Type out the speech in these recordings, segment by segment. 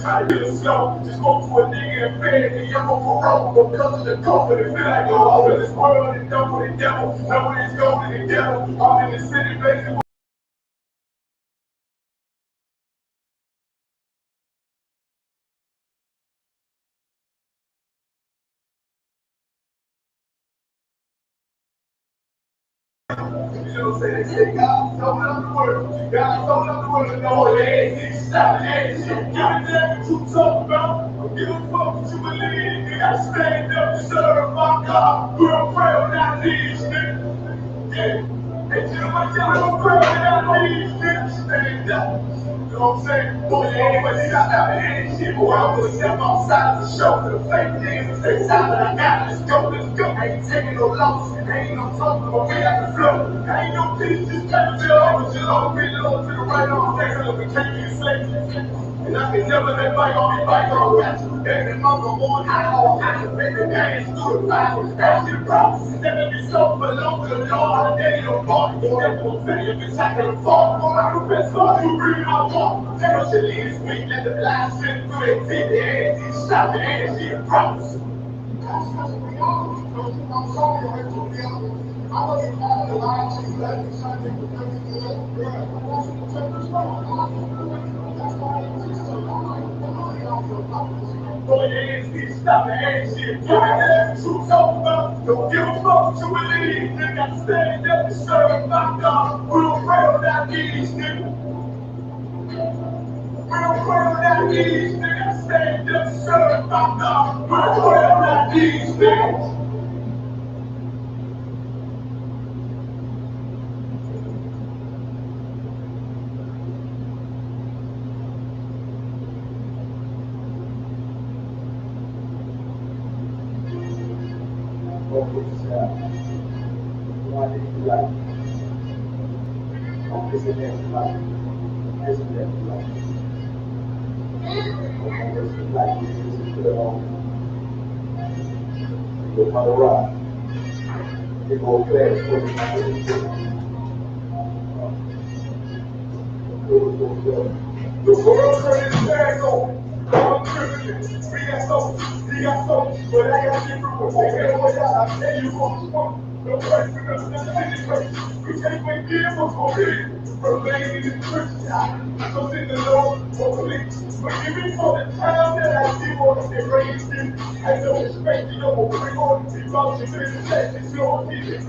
I hit a slow, just go to a nigga and bed, and I'm on parole, go come to the company, feel like all of this world and done with the devil, know it's going together, I'm in the city, basically. You know what I'm saying? They say God told up the world. God told up the world. No, it ain't stop it. Ain't shit. Give a damn what you talk about. Don't give a fuck what you believe. You gotta stand up and serve my God. We're proud of these niggas. Yeah. Hey, gentlemen, we're proud of these niggas. Stand up. You know what I'm saying? Boy, anyway, stop out and ain't shit. Boy, I'm gonna step outside the show for the fake niggas. Take time that I got. Let's go, let's go. I ain't taking no loss. Ain't no talking, but we have to flow. Ain't no peace, just cut the over. Just on the reload to the right on. Take a look and take me a slave. And I can never let bite on me, bite on that. Every month I'm on high, on high. Baby, dance through the fire. Ask you the problems. Never be so below the Lord. They don't want you. Never will say if it's like a fall. Go out the best part, you bring out walk. Tell your leaders, we let the light sit through it. See the ass, stop the ass, she a promise. Boy, your ass need to stop the ass shit. You ain't that what you talking about. Don't give a fuck what you believe. Nigga, stand up and serve my God. We don't pray on that these niggas. We don't pray on that these niggas. Stand up and serve my God. We don't pray on that these niggas. What was why did you like? Isn't that like? Isn't that like? Okay, this is like this is put on the Colorado. It go fast for The world turning its back on. I'm tripping. We got so, he got so, but I got different ones. They got what I tell you what. No price for nothing, nothing anyway. We can't wait here for it. Remain in the Christian. So in the Lord, hopefully, forgive me for the time that I did want to raise you. I don't expect you know what we're going to be about. You're going to say it's your people,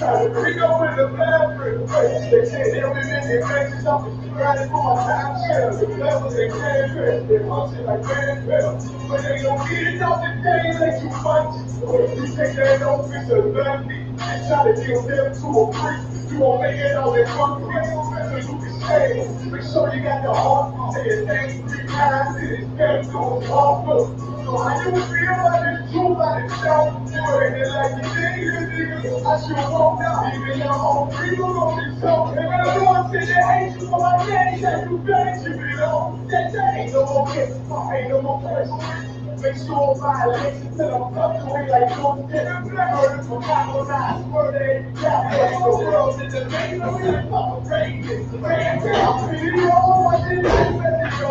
try to pick up in the bathroom. They say they're women, they make something right for my time share. The levels they can't fit, they function like man fell. But they don't get it out the day like you punch. Or if you take that office or nothing, and try to deal them to a priest, you won't make it out in one piece. So you can stay. Make sure you got the heart, say your name 3 times, and it's better to a awful. So how you feel like it's true by itself? You ain't like you niggas. I should walk out, even your own people gonna be so. And when I'm going to the hate you for my daddy, that you better keep it on. That ain't no more kiss, ain't no more question. Make sure violation till I'm tucked away like no shit. Murder for colonized, murder ain't got the world in the name of it. I'm afraid it's the man. I'm feeling all what it is, let it go.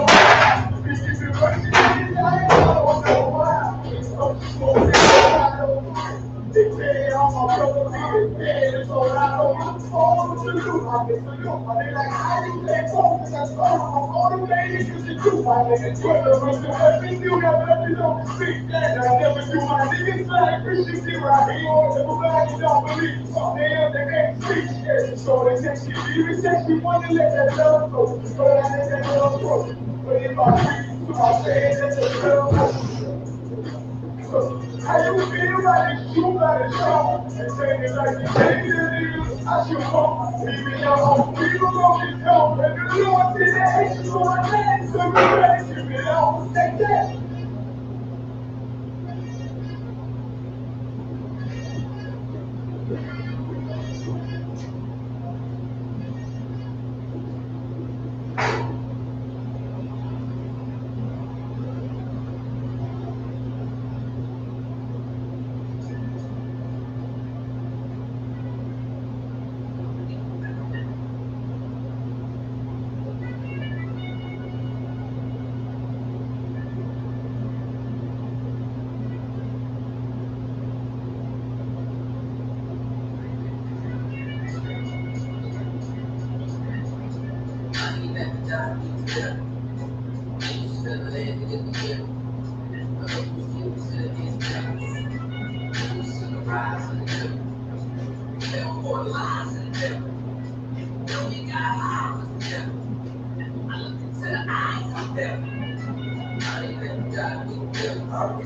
Bitches and rushes, I don't know why. I'm smoking, I don't mind. They say I'm a brother, I'm dead, so I don't fall to you. I get to you, but they like, how you let go? Because I'm all the ladies you should do. I nigga, Twitter, but the every you got nothing on the street. And I never do my niggas like Christian zero. I hate all everybody don't believe. Damn, they can't speak. So they say she leave it, say she wanna let that love go. But I let that love go. But if I breathe, so I say that the love go. How you feel like it's true, like it's wrong? And saying it like you take it, nigga. I should hope, even your own people gonna be gone. And the Lord did that hate you for my man, so you better keep it on. Take that.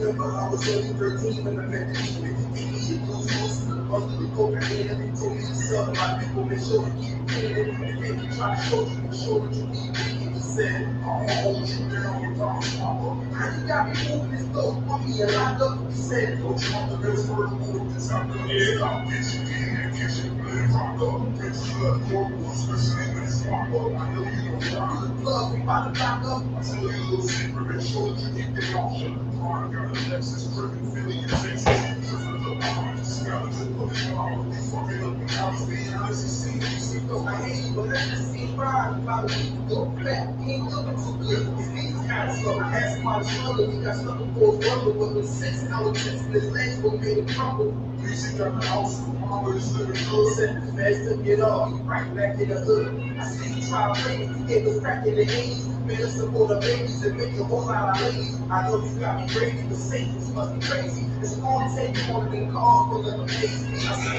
remember I was only 13 when I met the demon. He blues most under the cocaine and they told me to sell my people. Make sure to keep cleaning. And they can try to show you, make sure that you need me. He said, I'm gonna hold you down with Papa. How you got me moving this dope for me and locked up? He said, don't you want the best word move this out there? Yeah, I'll get you in and get you blood rocked up. Get you blood horrible, especially when it's locked up. I know you don't want the plug, we about to lock up. I tell you a little secret, make sure that you get the option. I got a Lexus driven Philly in Texas. Just a little skeleton looking on. Fucking up the house, being honest, you see those I hate you, but let's just see Brian about a week ago. Back, he ain't looking too good. His knees kind of slow. I asked him how he's struggling. He got something for his rubber, but with 6 hour tests in his legs, what made him crumble. Music got the house, mama is living good. Said the fast to get off, he right back in the hood. I see he tried playing, he gave us crack in the 80s. Made us support the babies and make a whole lot of ladies. I know you got me crazy, but Satan's must be crazy. It's on tape, one of them cars full of amazing. I see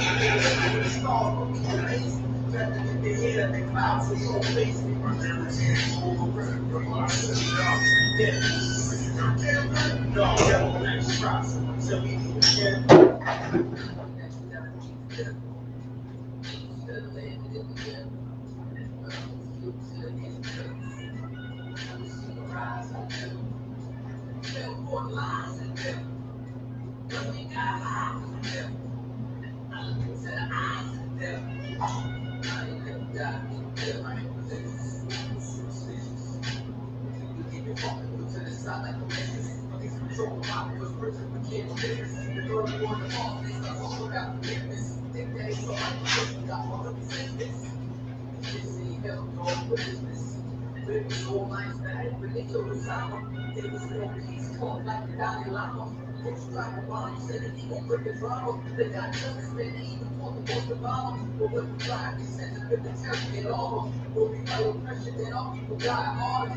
you with the stars, but be amazing. Better get their head at the clouds, so you don't face me. My guarantee is all the red, but I said it out. Yeah, so you got camera? No, devil, next shots. Tell me again. They got justice, man, even for the most of all. But when we fly, we send the military and all. We'll be under pressure, then all people die hard.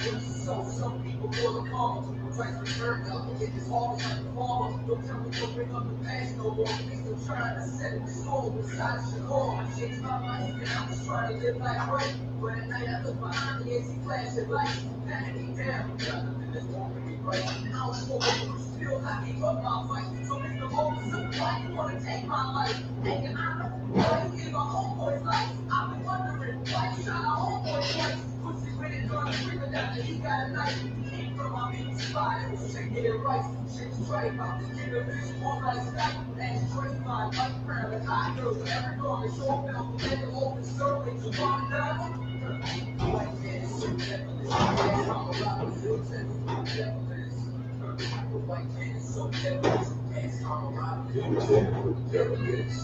So some people feel the karma. Christ return, y'all get this all like a farmer. Don't tell me to bring up the past no more. Please don't try to set the soul beside the shore. I changed my life and I was trying to live life right. But at night I look behind me and see flashing lights. Panic down, nothing is wrong with me right. I don't know what still I gave up my fight. So if the moment of why you wanna take my life, thinking I know why you gave my homeboy's life. I've been wondering why you shot our homeboy twice. Pussy with it, gonna screaming out that he got a knife. Came from my meeting spot, it was shaking it right. Shit's straight, about to get a bitch one lifestyle. That's straight my life crown, and I know every door is open up, and then open circling to run down. White man is so devilish, I'm a lot of real devilish. The white man is so devilish, yes, I'm a lot of real devilish.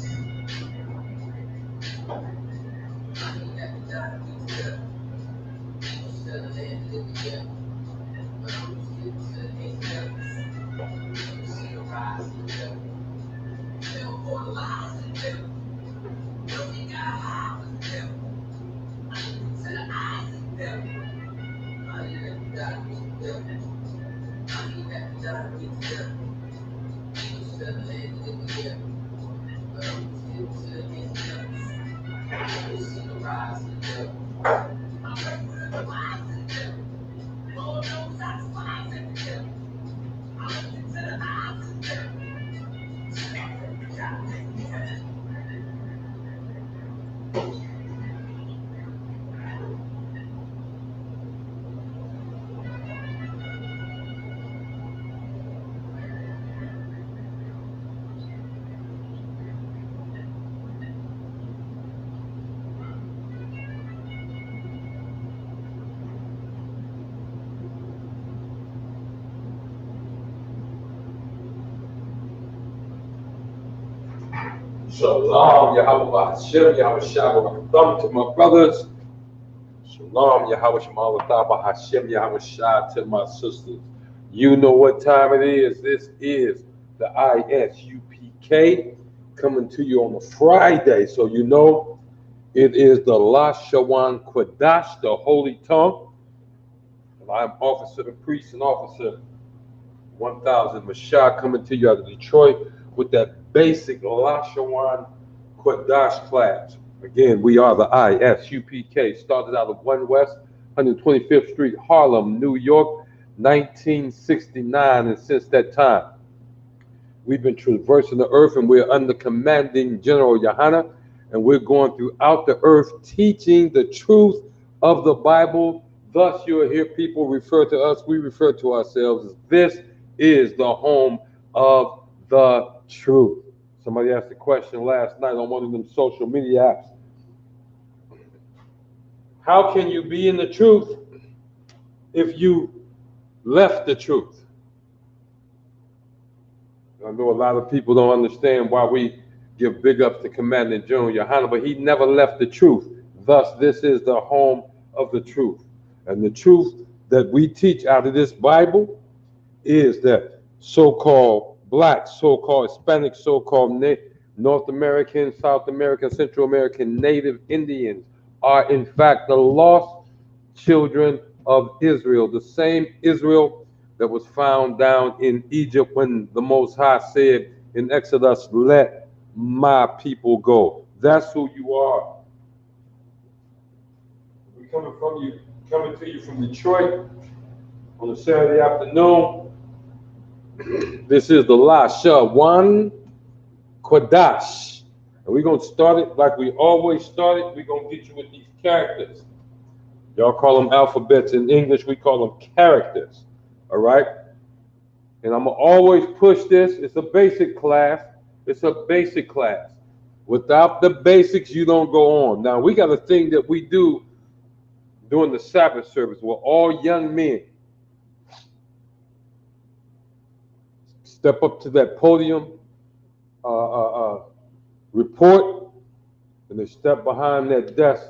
I ain't never died of this devil. Instead of landing in the devil. But I'm just getting to the next levels. You see the rise of the devil. Fell for the lies of the devil. Know you got high with the devil. I look to the eyes of the devil. I ain't never died with the devil. I ain't never died with the devil. Instead of landing in the devil. But I'm just getting to the next levels. You see the rise of the devil. I'm ready for the rise of the devil. Lord knows I despise the devil. I look into the eyes of the devil. Shalom, Yahweh Hashem, Yahweh Shabbat, thumb to my brothers. Shalom, Yahweh Shemalatah, Hashem, Yahweh Shah to my sisters. You know what time it is. This is the ISUPK coming to you on a Friday. So you know it is the La-Sha-Wan Quadash, the Holy Tongue. And I'm Officer and Priest and Officer 1000 Mashah coming to you out of Detroit with that basic La-Sha-Wan Quadash class. Again, we are the ISUPK, started out of 1 West, 125th Street, Harlem, New York, 1969, and since that time, we've been traversing the earth, and we're under commanding General Yohana, and we're going throughout the earth teaching the truth of the Bible. Thus, you'll hear people refer to us, we refer to ourselves as this is the home of the truth. Somebody asked a question last night on one of them social media apps. How can you be in the truth if you left the truth? I know a lot of people don't understand why we give big ups to Commander General Yohana, but he never left the truth. Thus, this is the home of the truth. And the truth that we teach out of this Bible is that so-called blacks, so-called Hispanics, so-called North American, South American, Central American, Native Indians are in fact the lost children of Israel, the same Israel that was found down in Egypt when the Most High said in Exodus, let my people go. That's who you are. We're coming to you from Detroit on a Saturday afternoon. This is the La-Sha-Wan Quadash. And we're going to start it like we always started. We're going to get you with these characters. Y'all call them alphabets in English. We call them characters. All right? And I'm going to always push this. It's a basic class. It's a basic class. Without the basics, you don't go on. Now, we got a thing that we do during the Sabbath service where all young men step up to that podium, report, and they step behind that desk.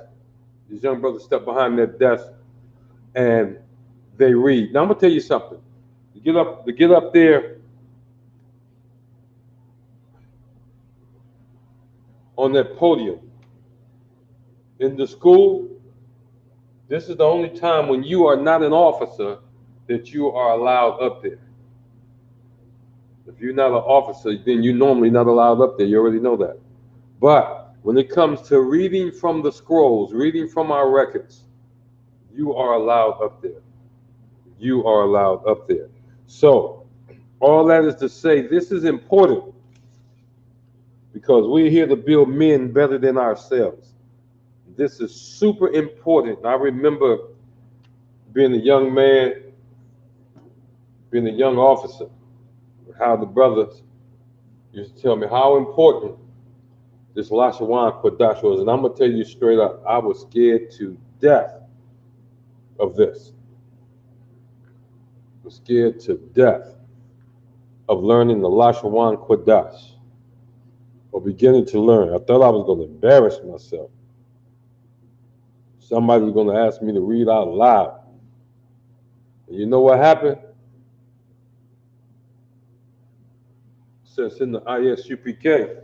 These young brothers step behind that desk and they read. Now I'm gonna tell you something. To get up there on that podium in the school, this is the only time when you are not an officer that you are allowed up there. If you're not an officer, then you're normally not allowed up there. You already know that. But when it comes to reading from the scrolls, reading from our records, you are allowed up there. You are allowed up there. So, all that is to say, this is important because we're here to build men better than ourselves. This is super important. I remember being a young man, being a young officer, how the brothers used to tell me how important this La-Sha-Wan Quadash was. And I'm going to tell you straight up, I was scared to death of this. I was scared to death of learning the La-Sha-Wan Quadash, or beginning to learn. I thought I was going to embarrass myself. Somebody was going to ask me to read out loud. And you know what happened? Since in the ISUPK,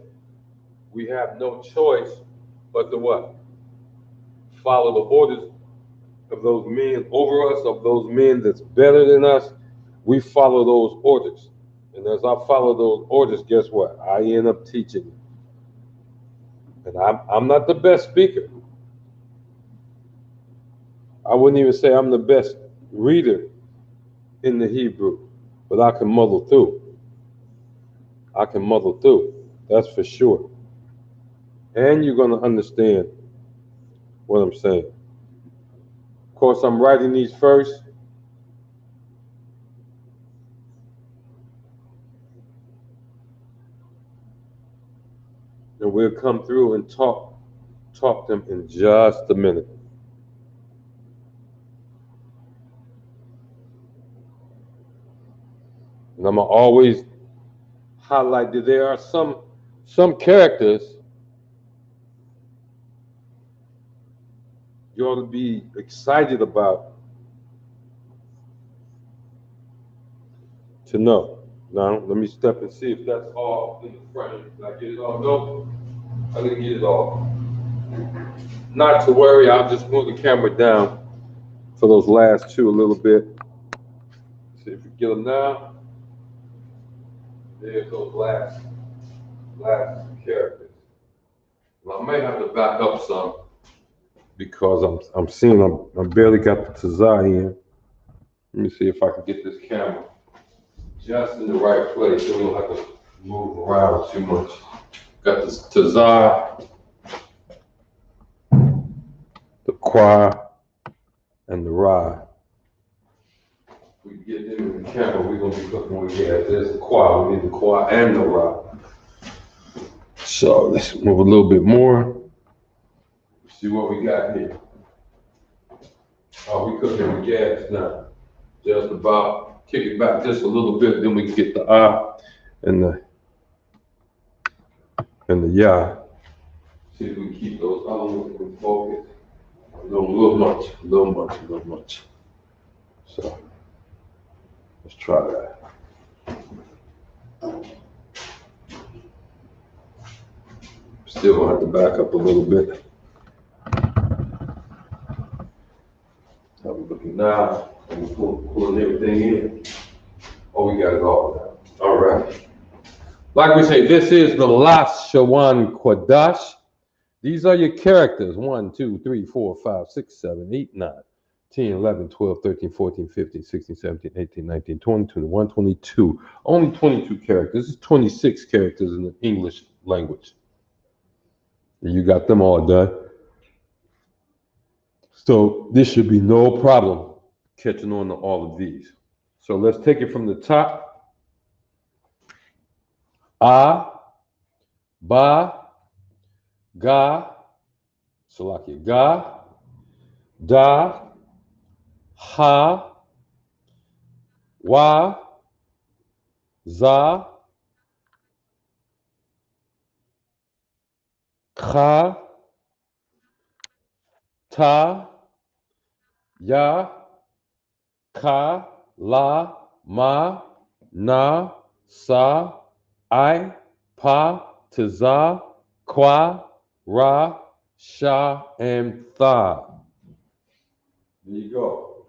we have no choice but to what? Follow the orders of those men over us, of those men that's better than us. We follow those orders. And as I follow those orders, guess what? I end up teaching. And I'm not the best speaker. I wouldn't even say I'm the best reader in the Hebrew, but I can muddle through. I can muddle through, that's for sure. And you're going to understand what I'm saying. Of course, I'm writing these first. And we'll come through and talk them in just a minute. And I'm going to always highlight that there are some characters you ought to be excited about to know. Now, let me step and see if that's all in the frame. Did I get it all? Nope, I didn't get it all. Not to worry, I'll just move the camera down for those last two a little bit. See if we get them now. There's those last characters. Well, I may have to back up some because I'm seeing I barely got the Tazah in. Let me see if I can get this camera just in the right place so we don't have to move around too much. Got this Tazah, the Kwa, and the Ra. If we get them in the camera, we're gonna be looking where we at. There's the Kwa, we need the Kwa and the Ra. So let's move a little bit more. See what we got here. Oh, we cooking with gas now. Just about kick it back just a little bit, then we can get the ah and the ya. See if we can keep those other ones in focus. A little much. So let's try that. Still gonna have to back up a little bit. How we looking now? And we're pulling everything in. Oh, we got it all now. All right. Like we say, this is the La-Sha-Wan Quadash. These are your characters. 1, 2, 3, 4, 5, 6, 7, 8, 9, 10, 11, 12, 13, 14, 15, 16, 17, 18, 19, 20, 21, 22. Only 22 characters. This is 26 characters in the English language. And you got them all done. So this should be no problem catching on to all of these. So let's take it from the top. A, Ba, Ga, Salakia, Ga, Da, Ha, Wa, Za, Kha, Ta, Ya, Ka, La, Ma, Na, Sa, I, Pa, Tazah, Kwa, Ra, Sha, and Tha. There you go.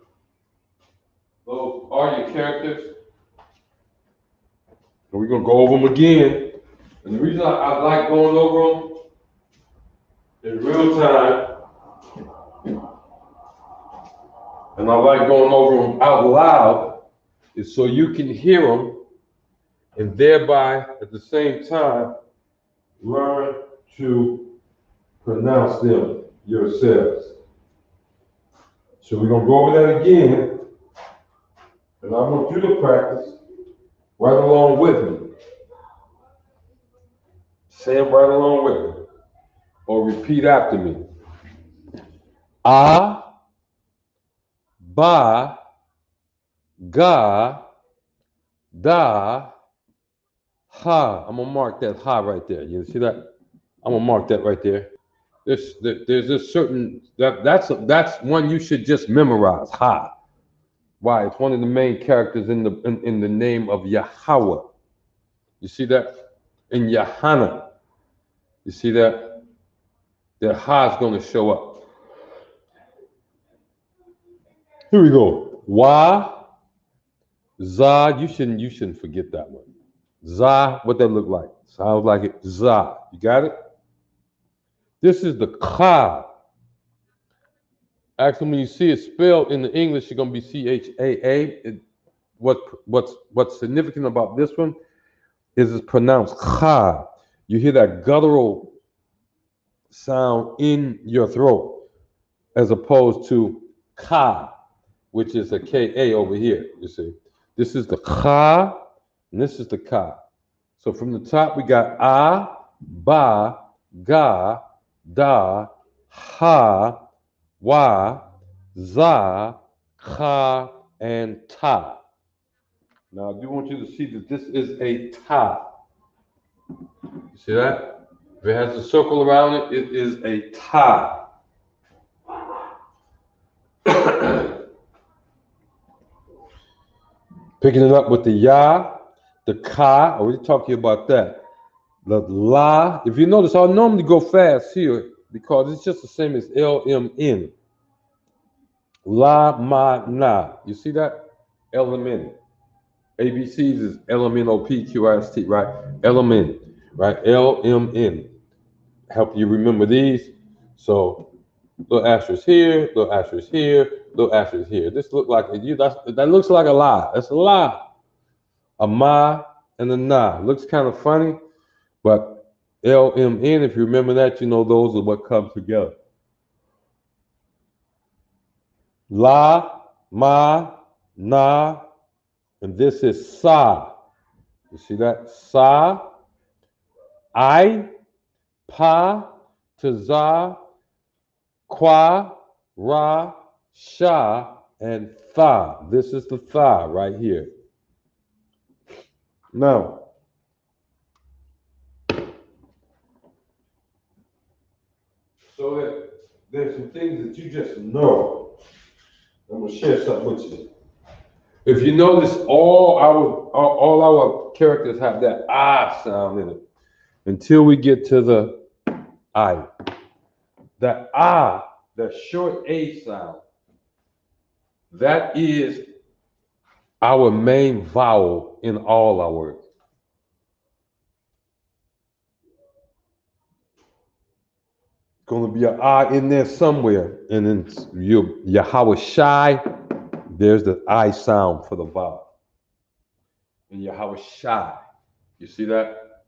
Those are your characters. And we're going to go over them again. And the reason I like going over them in real time, and I like going over them out loud, is so you can hear them and thereby at the same time learn to pronounce them yourselves. So we're going to go over that again, and I want you to practice right along with me. Say them right along with me, or repeat after me. A, Ba, Ga, Da, Ha. I'm gonna mark that Ha right there. You see that? I'm gonna mark that right there. There's this certain that's one you should just memorize. Ha. Why? It's one of the main characters in the name of Yahweh. You see that? In Yahana. You see that? That Ha is going to show up. Here we go. Wa, Za. You shouldn't forget that one. Za. What that look like? Sounds like it. Za. You got it? This is the Kha. Actually, when you see it spelled in the English, you're going to be C-H-A-A. What's significant about this one is it's pronounced Kha. You hear that guttural sound in your throat as opposed to Ka, which is a K-A over here, you see. This is the Kha, and this is the Ka. So from the top, we got A, Ba, Ga, Da, Ha, Wa, Za, Kha, and Ta. Now I do want you to see that this is a Ta. You see that? If it has a circle around it, it is a Ta. Picking it up with the Ya, the Ka, I already talked to you about that. The La, if you notice, I'll normally go fast here because it's just the same as LMN. La, ma, na. You see that? Element. ABCs is LMNOPQRST, right? Element, right? LMN. Help you remember these. So little asterisk here, little asterisk here, little asterisk here. This look like that looks like a lie. That's a lie. A ma and a na. Looks kind of funny, but LMN, if you remember that, you know those are what comes together. La, ma, na, and this is sa. You see that? Sa, I, pa, taza, qua, ra, sha, and tha. This is the tha right here. Now, so that there's some things that you just know. I'm gonna share something with you. If you notice, all our characters have that I sound in it until we get to the I. That I, that short A sound, that is our main vowel in all our words. Going to be an I in there somewhere, and then Yahweh Shai, there's the I sound for the vowel. And Yahweh Shai, you see that?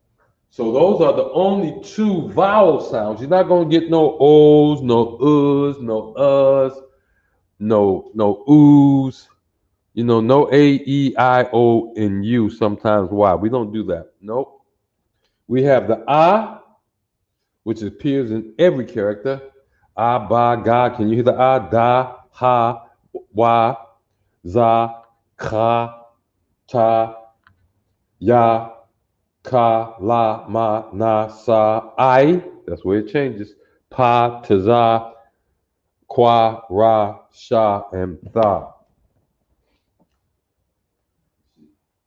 So those are the only two vowel sounds. You're not going to get no O's, no U's, no U's, no Oo's, no A, E, I, O, and U, sometimes Y. We don't do that. Nope. We have the I, which appears in every character. Ah, ba, ga. Can you hear the ah? Da, ha, wa, za, ka, ta, ya, ka, la, ma, na, sa, I. That's where it changes. Pa, ta, za, qua, ra, sha, and tha.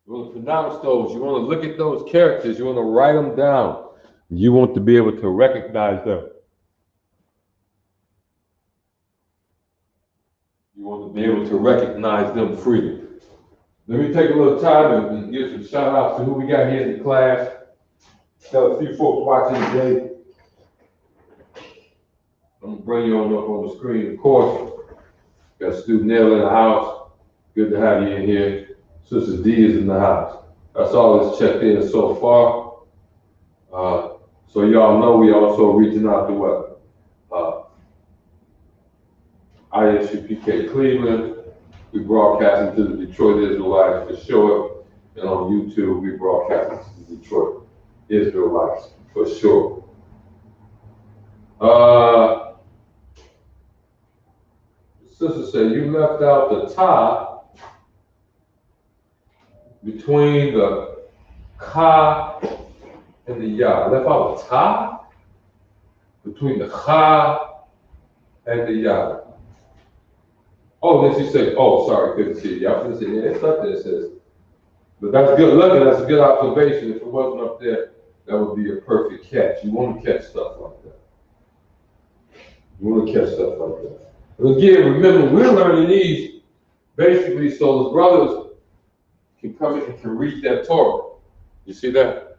You want to pronounce those. You want to look at those characters. You want to write them down. You want to be able to recognize them. You want to be able to recognize them freely. Let me take a little time and give some shout outs to who we got here in the class. Got a few folks watching today. I'm going to bring you on the screen, of course. Got Stu Nail in the house. Good to have you in here. Sister D is in the house. That's all that's checked in so far. So y'all know we also reaching out to what? ISUPK Cleveland. We broadcasting to the Detroit Israelites for sure. And on YouTube, we broadcasting to the Detroit Israelites for sure. Sister said you left out the ta between the ka and the ya. Left out the ta between the cha and the ya. Oh, then she said, oh, sorry, couldn't see you. I was going to say, yeah, it's up there, it says. But that's good looking, that's a good observation. If it wasn't up there, that would be a perfect catch. You want to catch stuff like that. You want to catch stuff like that. And again, remember, we're learning these basically so the brothers can come in and can read that Torah. You see that?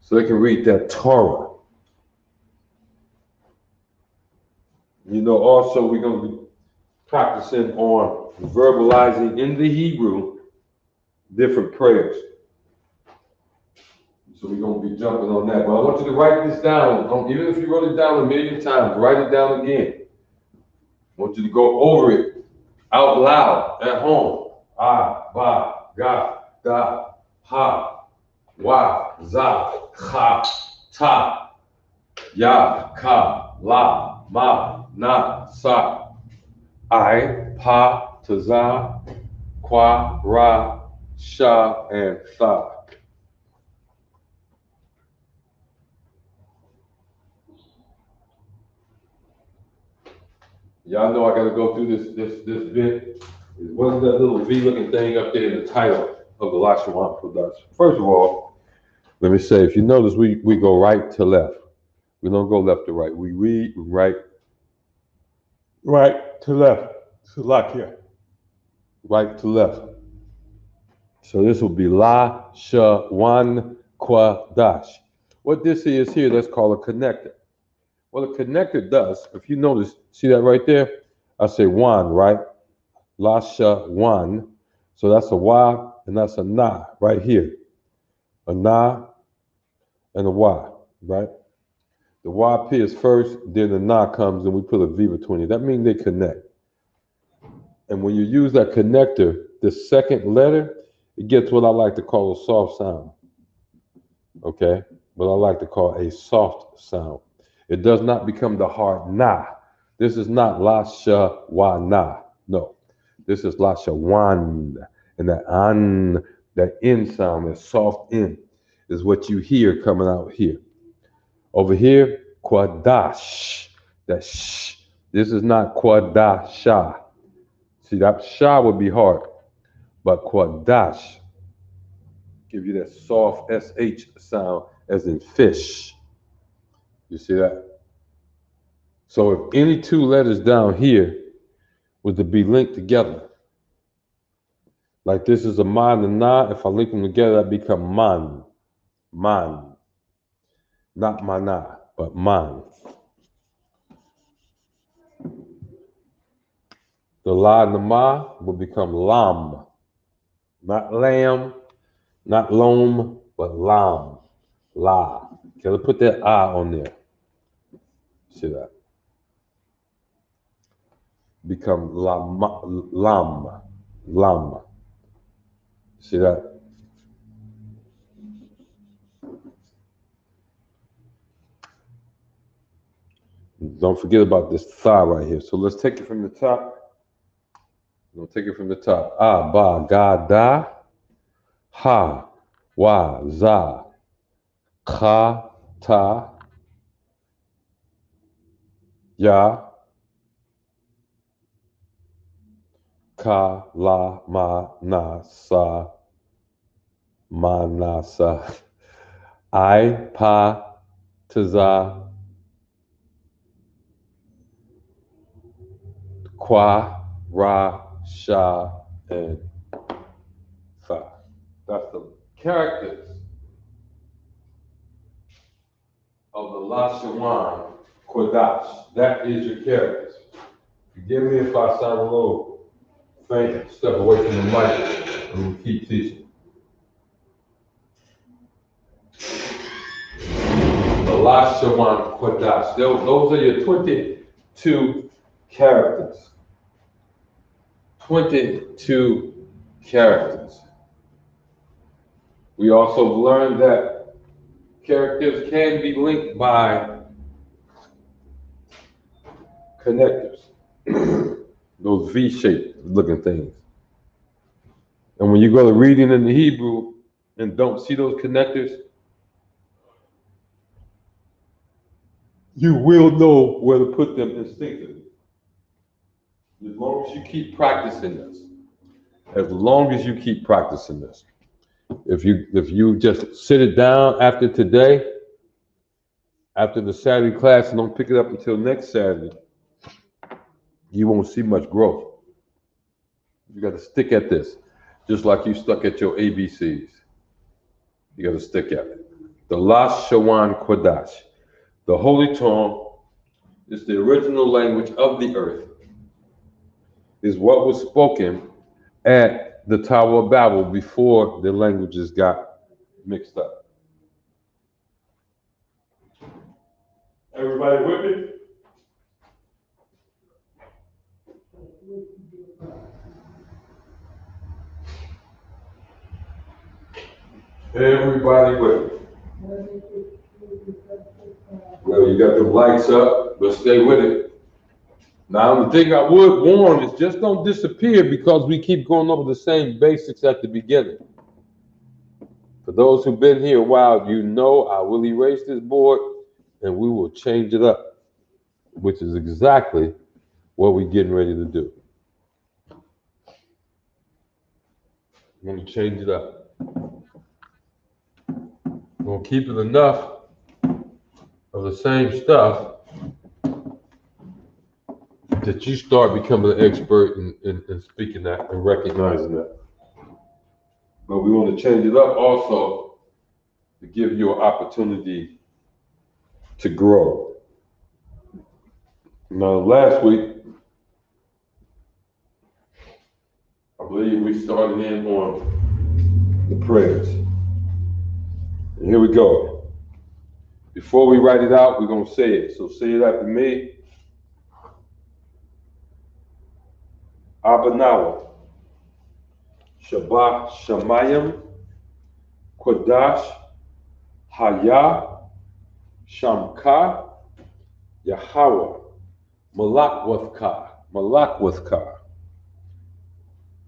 So they can read that Torah. Also we're going to be practicing on verbalizing in the Hebrew different prayers. So we're going to be jumping on that. But I want you to write this down. Even if you wrote it down a million times, write it down again. I want you to go over it out loud at home. Ah, ba, ga, da, ha, wa, za, cha, ta, ya, ka, la, ma, na, sa. I, pa, ta, za, qua, ra, sha, and tha. Y'all know I got to go through this bit. What's that little V-looking thing up there in the title of the La-Sha-Wan production? First of all, let me say, if you notice, we go right to left. We don't go left to right. We read right to left. Salakia. Right to left. So this will be La-Sha-Wan Kwadash. What this is here, let's call a connector. What a connector does, if you notice, see that right there? I say one, right? La-Sha-Wan. So that's a Y and that's a Na right here. A Na and a Y, right? The Y appears first, then the Na comes and we put a V between it. That means they connect. And when you use that connector, the second letter, it gets what I like to call a soft sound. Okay? What I like to call a soft sound. It does not become the hard na. This is not La-Sha-Wa-Na. No. This is La-Sha-Wan. And that an, that in sound, that soft in, is what you hear coming out here. Over here, Kwadash. That sh. This is not Kwadasha. See, that sha would be hard. But Kwadash give you that soft SH sound as in fish. You see that? So if any two letters down here was to be linked together, like this is a man and na, if I link them together, that become man. Man. Not mana, but man. The la and the ma will become lam. Not lamb, not loam, but lam. La. Okay, let's put that I on there. See that? Become lam. Lam. See that? Don't forget about this thigh right here. So let's take it from the top. We'll take it from the top. Ah, ba, ga, da, ha, wa, za, ka, ta, ya, ka, la, ma, na, sa, ma, na, sa. I, pa, ta, za, kwa, ra, sha, and fa. That's the characters of the La-Sha-Wan Kodash. That is your characters. Forgive me if I sound a little faint, step away from the mic, and we'll keep teaching. The La-Sha-Wan Kodash. Those are your 22 characters. 22 characters. We also learned that characters can be linked by connectors. Those V-shaped looking things. And when you go to reading in the Hebrew and don't see those connectors, you will know where to put them instinctively. As long as you keep practicing this. As long as you keep practicing this. If you just sit it down after today, after the Saturday class, and don't pick it up until next Saturday, you won't see much growth. You got to stick at this, just like you stuck at your ABCs. You got to stick at it. The La-Sha-Wan Kodash, the Holy Tongue, is the original language of the earth, is what was spoken at the Tower of Babel before the languages got mixed up. Everybody with me? Everybody with me? Well, you got the lights up, but stay with it. Now, the thing I would warn is just don't disappear because we keep going over the same basics at the beginning. For those who've been here a while, you know I will erase this board and we will change it up, which is exactly what we're getting ready to do. I'm going to change it up. I'm going to keep it enough of the same stuff to that you start becoming an expert in speaking that and recognizing that. But we want to change it up also to give you an opportunity to grow. Now, last week, I believe we started in on the prayers. And here we go. Before we write it out, we're going to say it. So say it after me. Abanawa, Shabbat Shamayim, Kodash, Haya, Shamka, Yahweh, Malakwathka,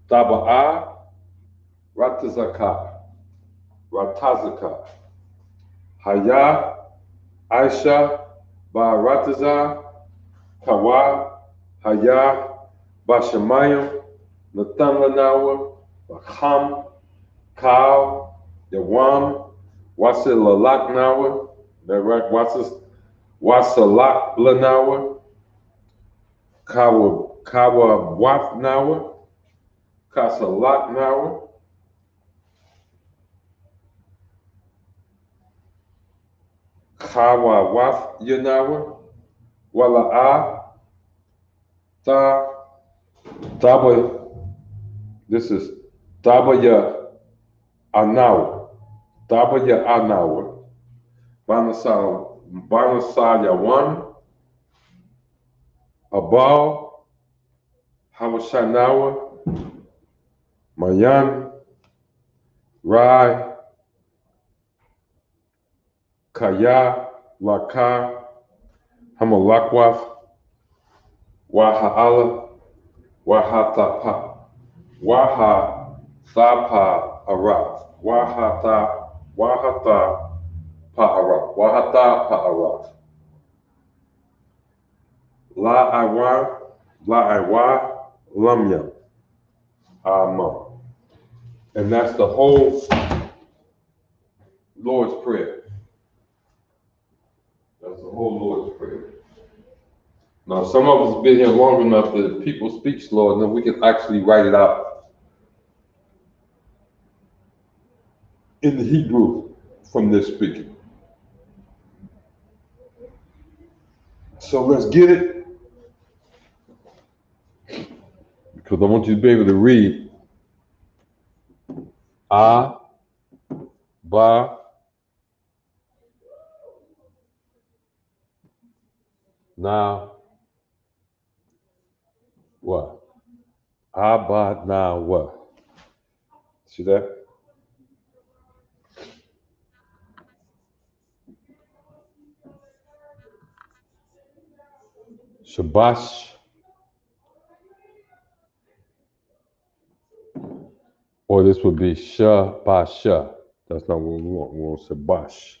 Taba'a, Ratazaka, Ratazaka, Haya, Aisha, Ba-Rataza, Kawa, Haya, Bashamayim, Natan Lanawa, Bacham, Kal, Yawam, Wasil Lalak Nawa, Wasalak Blanawa, Kawa Wath Nawa, Kasalak Nawa, Kawa Wath Yanawa, Wala'a, Taba, this is Tabaya Anawa, Tabaya Anawa, La-Sha-Wan, Abal, Hawashanawa, Mayan, Rai, Kaya, Laka, Hamalakwath, Waha'ala, Wahatapa, Wahathapa Arath, Wahata Pa'arath, La'Iwa, Lamyam, Amam. And that's the whole Lord's Prayer. That's the whole Lord's Prayer. Now, some of us have been here long enough that people speak slow, and then we can actually write it out in the Hebrew from this speaking. So let's get it, because I want you to be able to read A, Ba, Na, Wa. A, Ba, Na, Wa. See that? Shabash, or this would be Shabasha. That's not what we want. We want Shabash.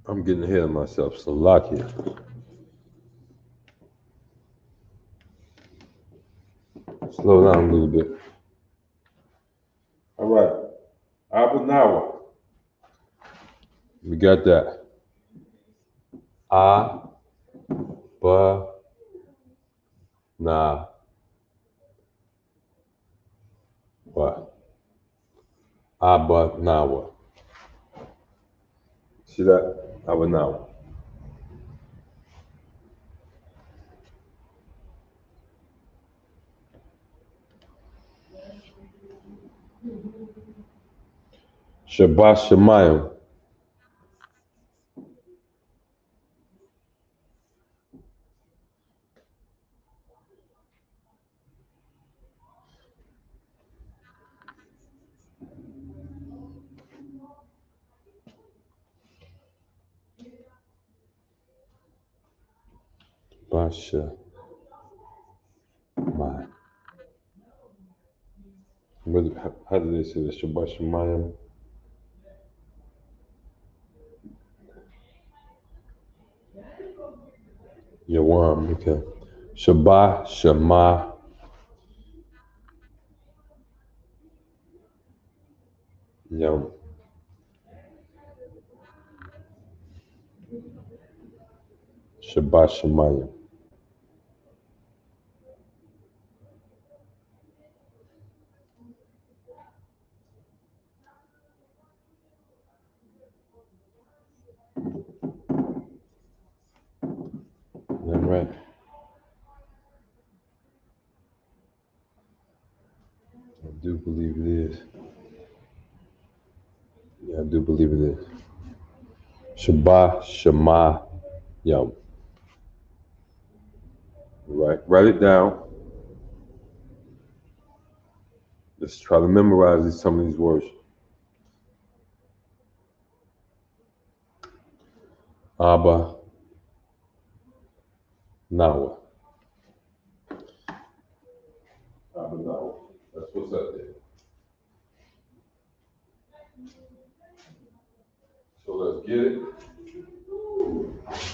I'm getting ahead of myself. Salakia. Slow down a little bit. All right. Abanawa. We got that. A, Ba, Na, Wa. A, Ba, Na, Wa. See that? Abanawa. Shabbat Shemayim. Basha. My. How do they say this? Shabbat Shemayim. Yawam, okay. Shabbat Shema. Yam. Shabbat Shemayim. All right. I do believe it is. Yeah, I do believe it is. Shabbat Shemayim. Right. Write it down. Let's try to memorize some of these words. Abba Nawa. Abba Nawa. That's what's up there. So let's get it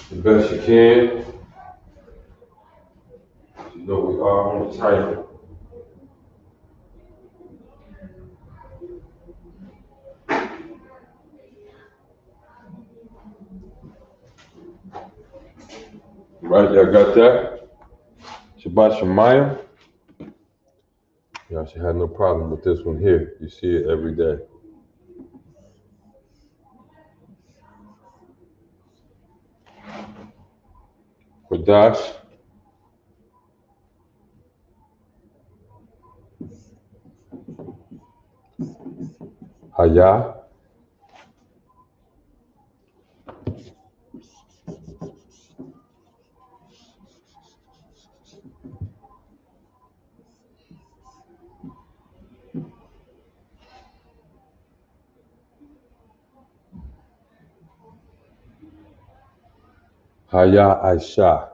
the best you can. You know we are on the title. Right, y'all got that? Shabbat Shemayim. Y'all should have no problem with this one here. You see it every day. Kodash. Haya. Haya Aisha.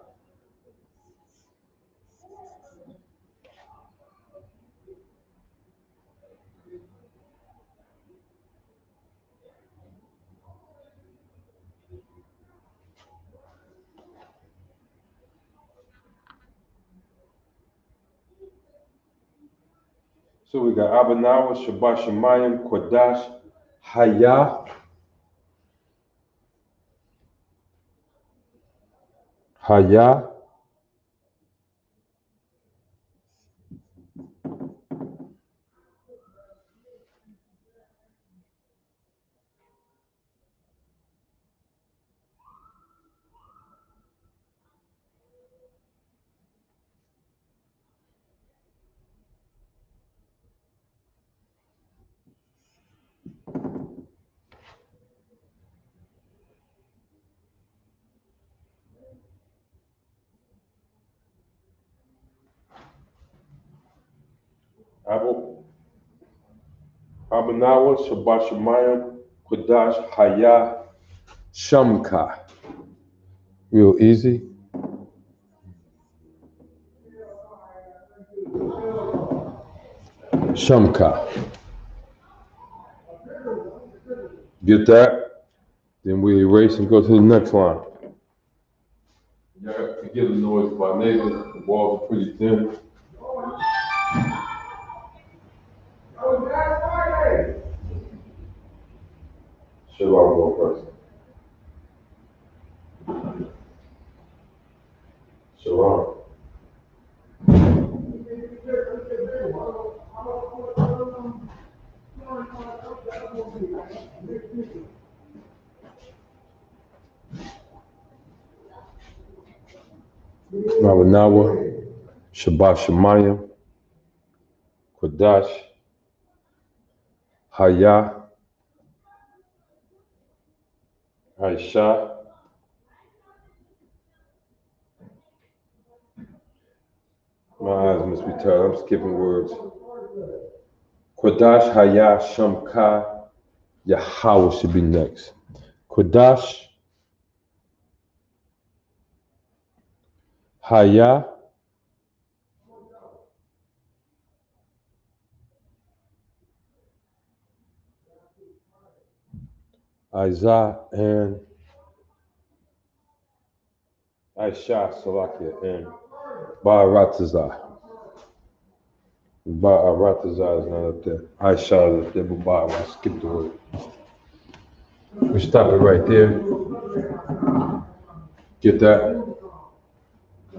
So we got Abanawa, Shabbat Shemayim, Kodash, Haya, Haya, Abanawa, Shabbat Shemayim, Kodash, Haya, Shamka. Real easy. Shamka. Get that? Then we erase and go to the next line. Y'all have to forgive the noise of our neighbors. The walls are pretty thin. Should I go first? Shalom. Nawanawa, Shabbat Shemayim, Kodash, Haya, Aisha, my eyes must be tired, I'm skipping words. Kodash, Haya, Shamka, Yahweh should be next. Kodash, Haya, Isaiah, and Aisha, Salakia, and Ba'aratazah. Ba'aratazah is not up there. Aisha is up there, but Ba'arat, skip the word. We stop it right there. Get that?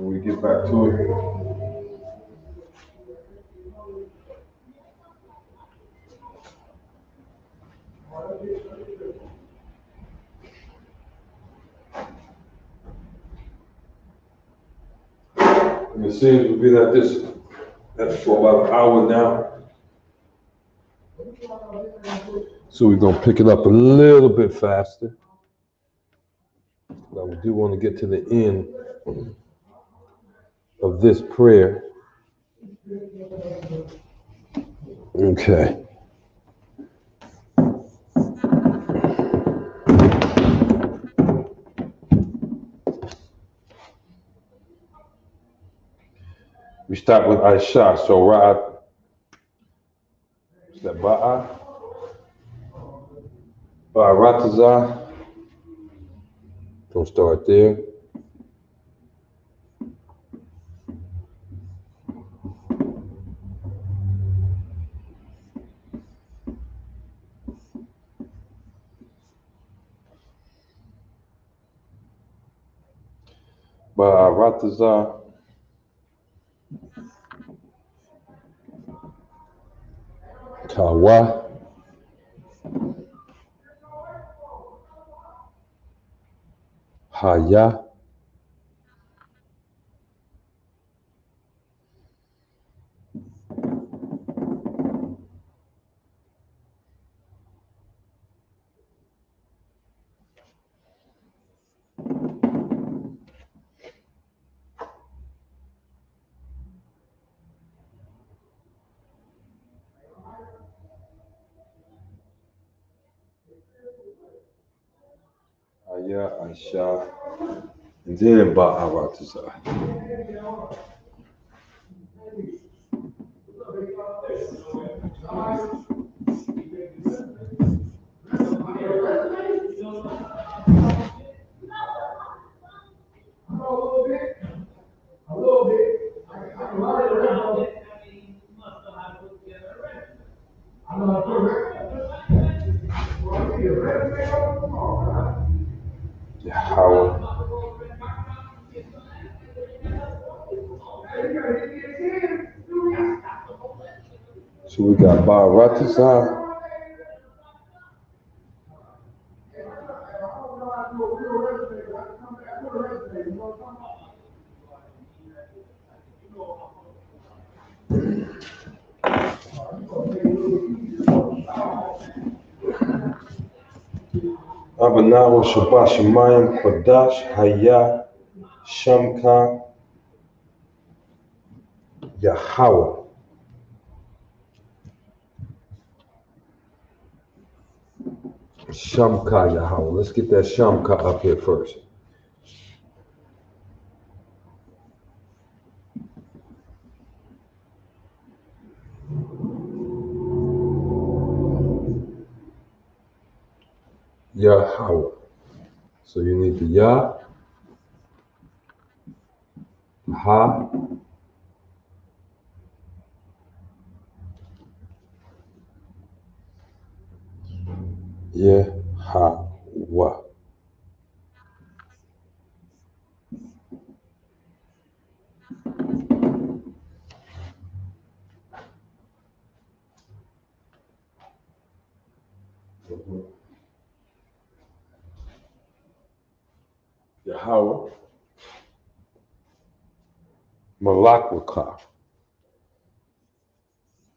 when we get back to it. And it seems we've been at this for about an hour now. So we're gonna pick it up a little bit faster. But we do want to get to the end of this prayer. Okay. We start with Aisha. So Ra'at, is that Ba'a? Ba'aratazah. Don't start there. Ba'aratazah. Kawa. Haya. Haya, Aisha, and then Ba'aratazah. Yahweh. So we got Ba'aratazah. Abanawa Shabbat Shemayim Kodash Haya Shamka Yahweh. Shamka Yahweh. Let's get that Shamka up here first. Yahweh. So you need the Yah, Ha, Yahweh. Yahweh. Malakwaka.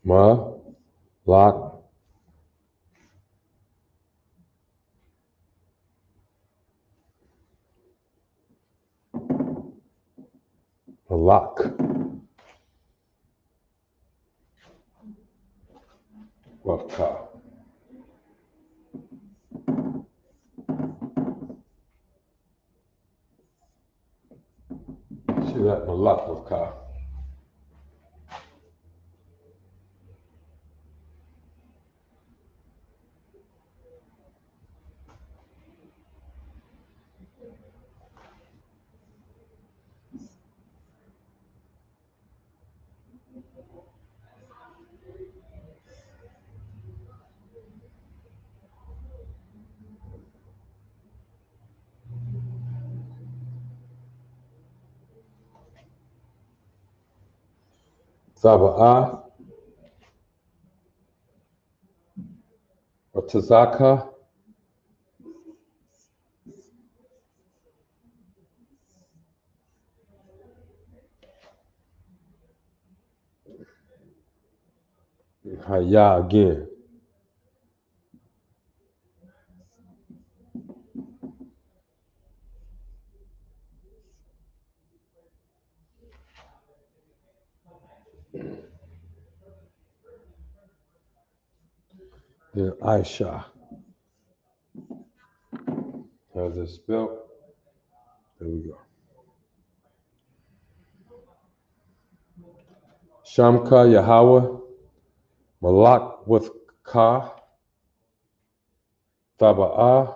Malak. Malak. Waka. See that Malakwaka. Zaba'a, Ratazaka, Haya again. Then Aisha. How's it spelled? There we go. Shamka Yahweh, Malak with Ka, Taba'a,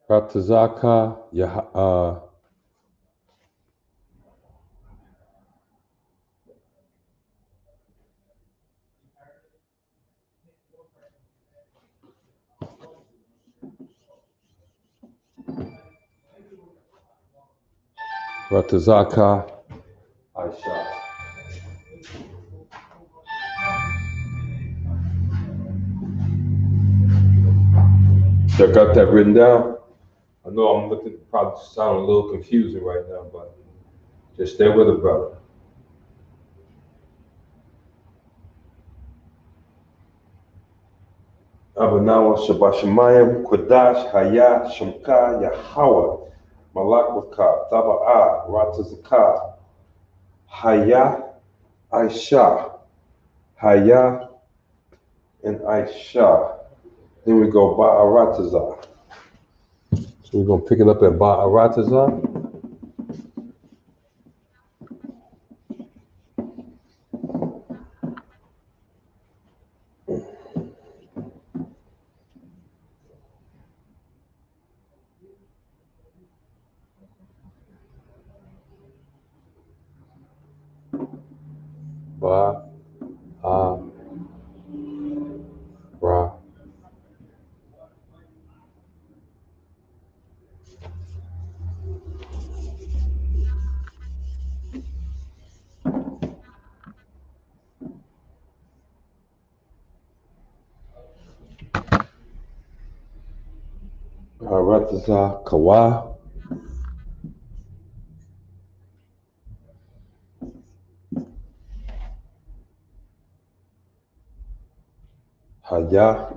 Ratazaka, Ratazaka, Aisha. I got that written down. I know I'm looking probably sound a little confusing right now, but just stay with it, brother. Abanawa Shabashamayim, Kodash, Haya, Shamka, Yahweh, Malak with Ka, Taba'a, Ratazaka, Haya, Aisha, Haya, and Aisha. Then we go Ba'aratazah. So we're going to pick it up at Ba'aratazah. Ba-a-ra. Ba'aratazah, Kawa. Haya,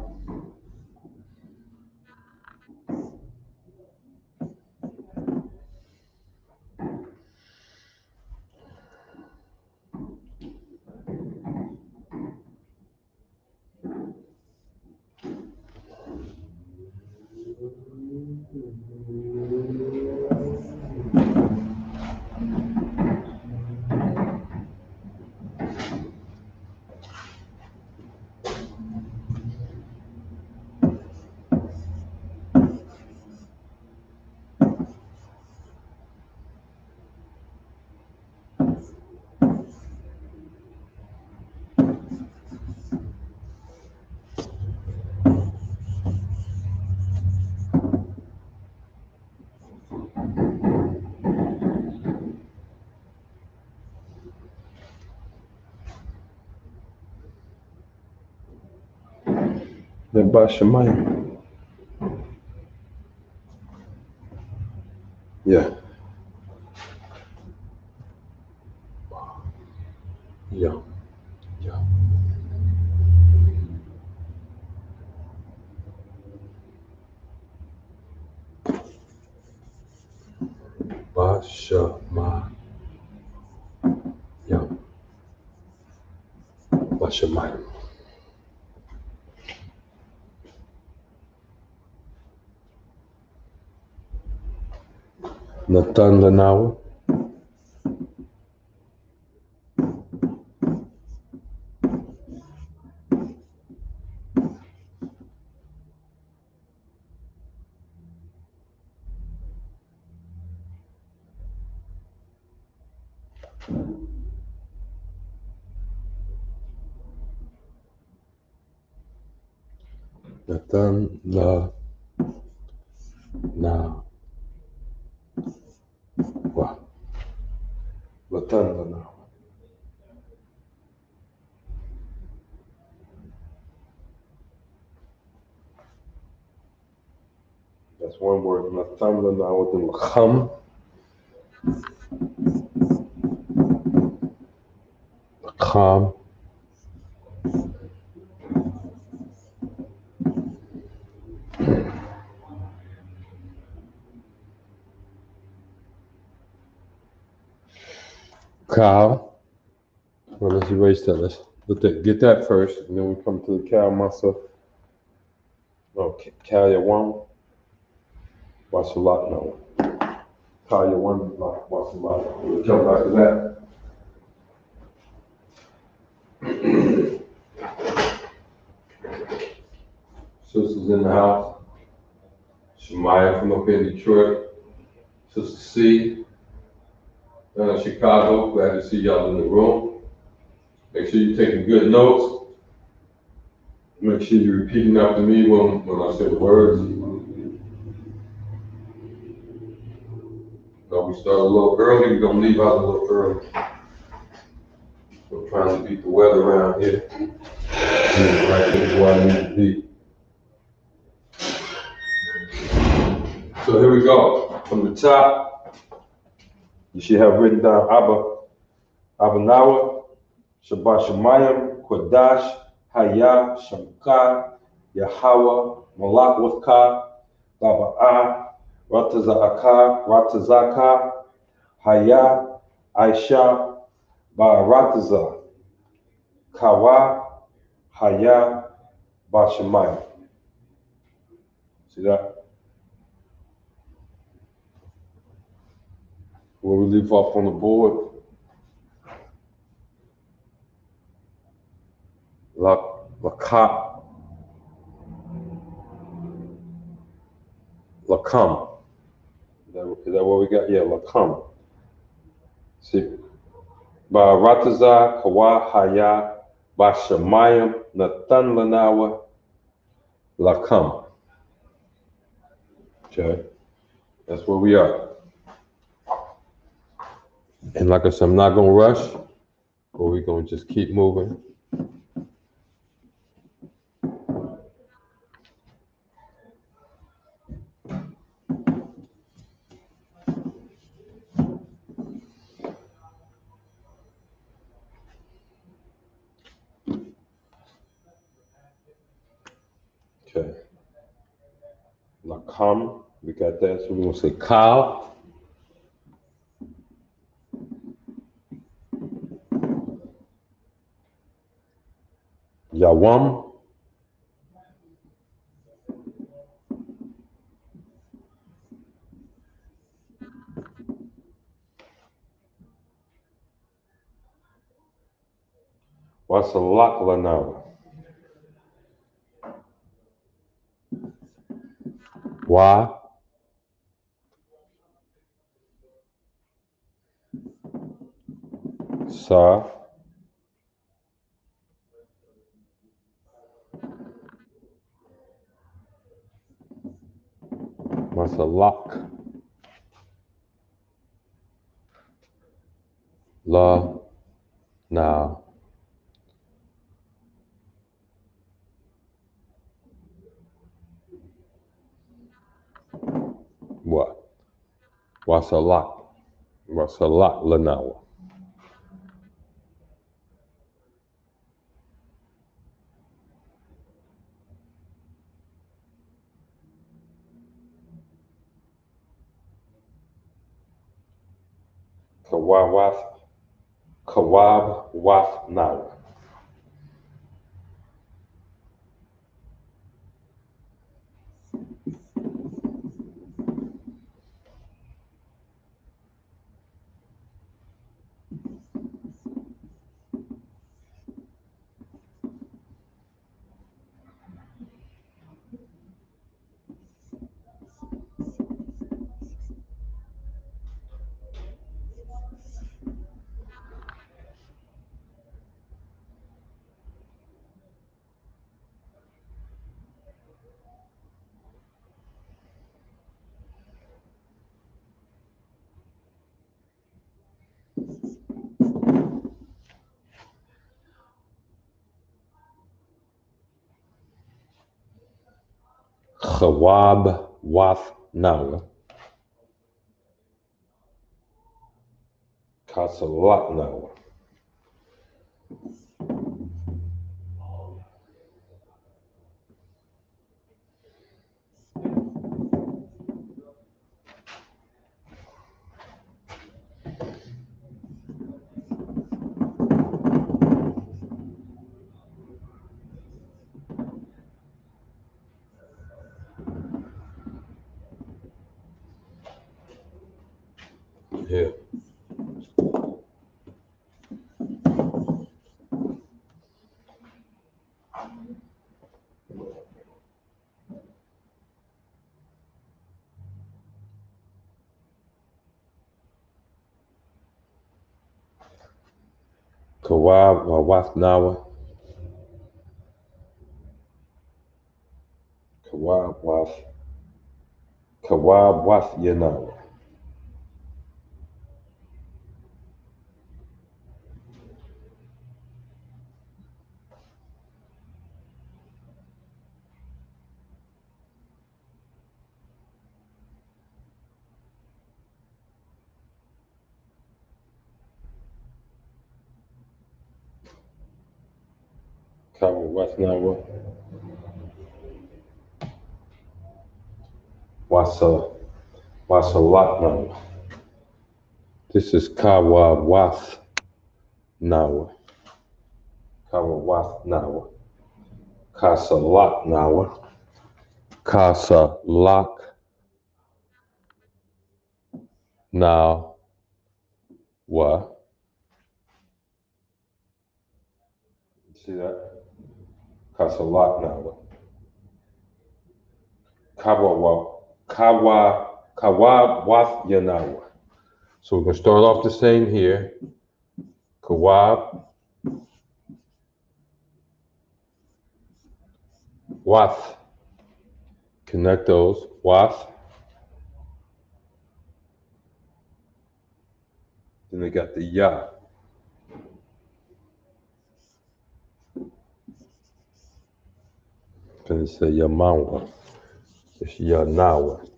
then Ba'ashamayim. Yeah. Yeah. Yeah. Ba'ashamayim. Yeah. Ba'ashamayim. Natan Lanawa. Natan La Na Wa. La-Tun-La-Nawa. That's one word. La-Tun-La-Nawa, then La-Chum. La-Chum. Cow. Well, let's erase that. Let's get that first, and then we come to the cow masa. Okay, La-Sha-Wan. Watch a lot now. La-Sha-Wan, watch a lot. We'll come back to that. Sisters in the house. Shemaya from up in Detroit. Sister C. Chicago. Glad to see y'all in the room. Make sure you're taking good notes. Make sure you're repeating after me when I say the words. We start a little early. We're gonna leave out a little early. We're trying to beat the weather around here. Right here where I need to be. So here we go. From the top, you should have written down Abanawa, Shabbat Shemayim, Kodash, Haya, Shamka, Yahweh, Malak Wafka, Baba'ah, Ratazaka, Haya, Aisha, Ba'arataza, Kawa, Haya, Bashemayim. See that? Where we leave off on the board, Lakam. Is that what we got? Yeah, Lakam. See, Ba'arataza, Kawa, Haya, Bashemayim, La-Tun-La-Nawa, Lakam. Okay, that's where we are. And like I said, I'm not gonna rush, but we're gonna just keep moving. Okay. Lakam, we got that. So we're gonna say Kal. Yawam. Wasalak Lanawa. Wa. Sa. Wasalak. La. Na. What? Wasalak. Wasalak Lanawa. Kawab Waf Nawa. Chawab Wath Nawa. Kasalat Nawa. Yeah. Kawab Wath Nawa. Kawab Wath Yanawa. Kawab Wath Nawa. Wasalat Nawa. This is Kawab Wath Nawa. Kawab Wath Nawa. Kasalat Nawa. Kasalak Nawa. See that? Kasalat Nawa. Kawab Wath Yanawa. So we're going to start off the same here. Kawab Wath. Connect those. Wath. Then they got the Ya. Then they say Yamawa. It's Yanawa.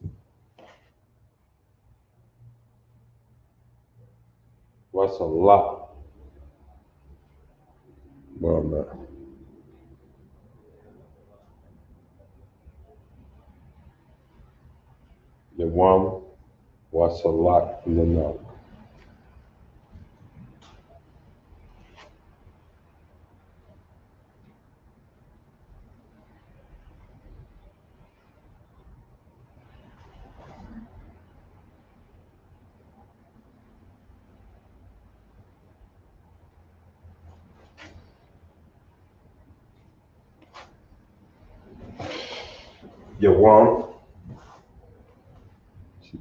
What's a lot? Well, man. Yawam. What's a lot in the know? Yawam.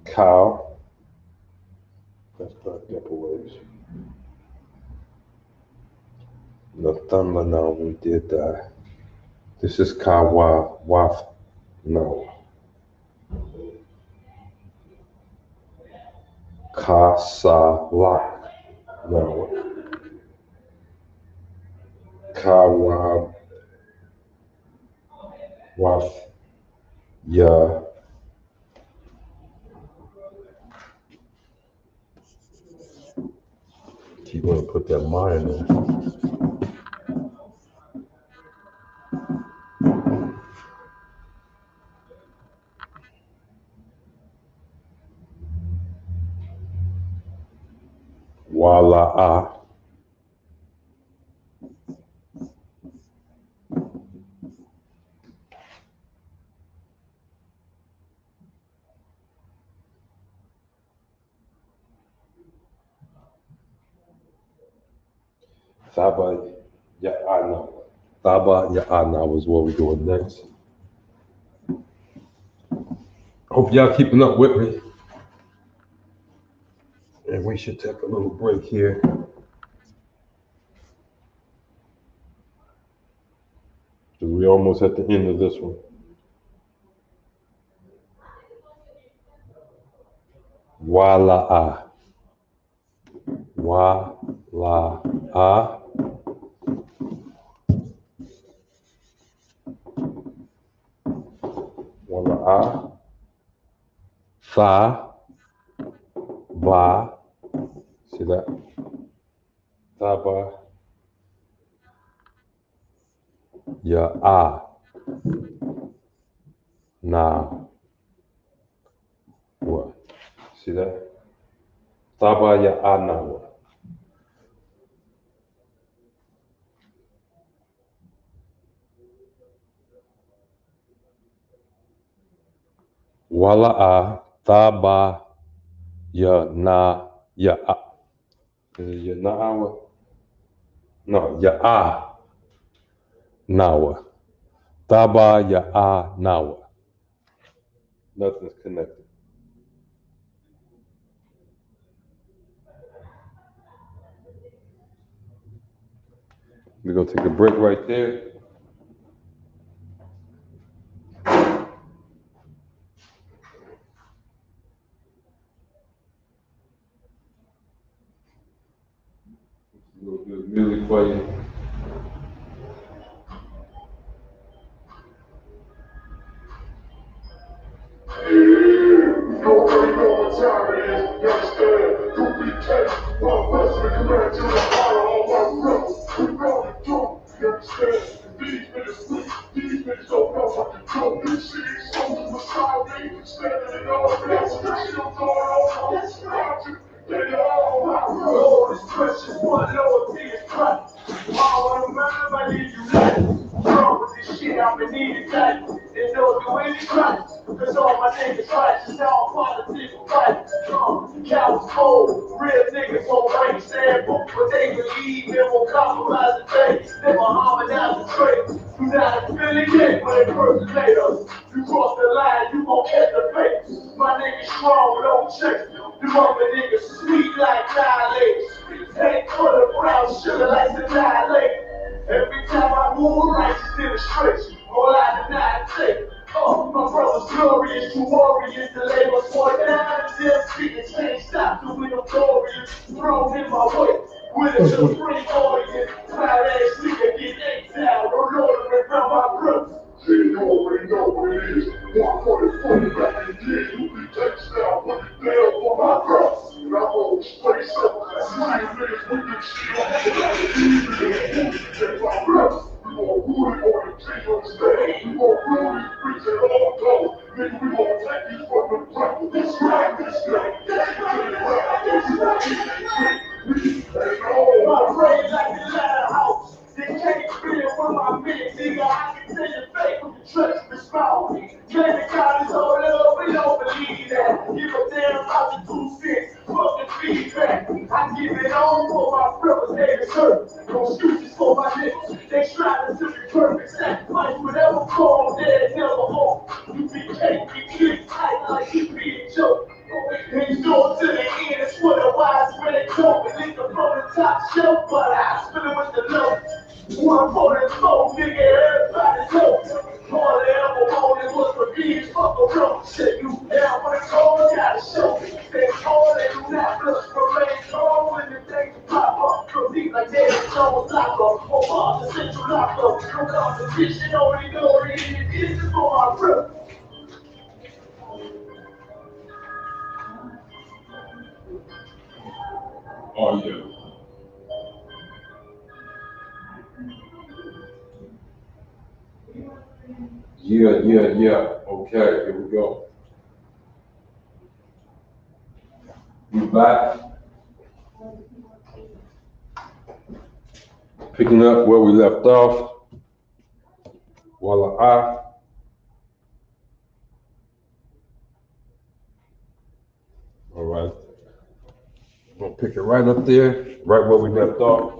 Cow. That's not double waves. Nathama now we did that. This is Kawa Waf no. Kasalak no. Kawa Waf Ya. Keep going to put that mind in. Wala'a. Thaba Ya'ana. Thaba Ya'ana was what we're doing next. Hope y'all keeping up with me. And we should take a little break here. Because we're almost at the end of this one. Wala'a. Wala'a. Wala'a. Tha, Ba. See that? Tha, Ba, Ya, Ah. Na, Wa. See that? Tha, Ba, Ya, Ah, Na, Wa. Wala, Ah. Tha, Ba, Ya, Na, Ya, Ah. Is it Ya, Na, Ah, Wa? No, Ya, Ah. Nawa. Taba ya a nawa. Nothing's connected. We're gonna take a break right there. A little bit of music for you. You already know what time it is, you understand? You be catch, one person command to the fire on my brothers. We know the truth, you understand? These niggas don't know what to do. You see these soldiers beside me, standing in all this, still going on, this project. They all my Lord is precious, one Lord is Christ. All of them, I need you right. Wrong with this shit, I've been needing tight. They don't do any crime, cause all my niggas righteous, all politics right. Cows cold, real niggas on right sample, but they believe they won't compromise the faith. They will harmonize the trade. Do not affiliate when they personate us. You cross the line, you gon' catch the fate. My niggas strong, don't check. You other niggas sweet like dilated. Ain't for the brown sugar like the dilate. Every time I move, righteous demonstration. All I deny and take. Oh, my brother's glorious, you warriors, the labor for down, still speaking, can't stop doing them glorious, thrown in my way, with a supreme audience, proud ass nigga get exiled, no longer around my brothers. Yeah, you already know what it is. 144 back in years, you be textile, put it down for my cross. And I'm on straight up, real niggas with this shit on the back. Even if my brothers, we gon' rule it on the team on the stage. We gon' rule these streets and all those. Nigga, we gon' take these from the front. This right, this right. This right, this right. We ain't all My brain like the ladder house. They can't feel with my men, nigga. I can tell you fake when you trust the small. Maybe God is all love, we don't believe that. Give a damn about the 2 cents, fuck the feedback. I give it all for my brothers, they deserve. No excuses for my niggas. They striving to be perfect, sacrifice whatever call, they never home. You be cake, be clipped tight like you be a joke. Endure to the end, it's what a wise man told me. Lick from the top shelf, but I spill it with the low. One for the smoke, nigga, everybody know. All they ever wanted was revenge, fuck a road. Shit, you down when it's cold, gotta show me. They cold, they do not look for rain. Cold when the things pop up. Proceed like David Jones, lock up. Or the central lock up. No competition, only glory in the distance for my brother. Oh yeah. Yeah. Okay, here we go. We back. Picking up where we left off. Wala ah. All right. I'm gonna pick it right up there, right where we left off.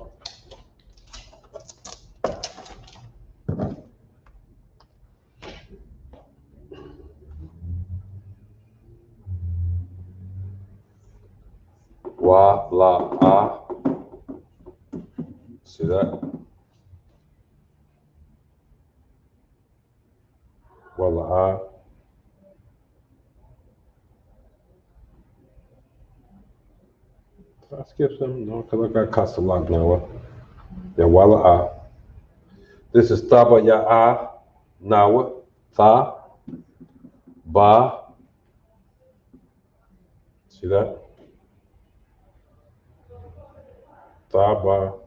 Wa-la-ah. See that? Wala-ah. Did I skip something? No, because I got Castellan now. Yeah, wala-ah. This is Taba Ya'a Nawa, Tha, Ba, See that? Taba.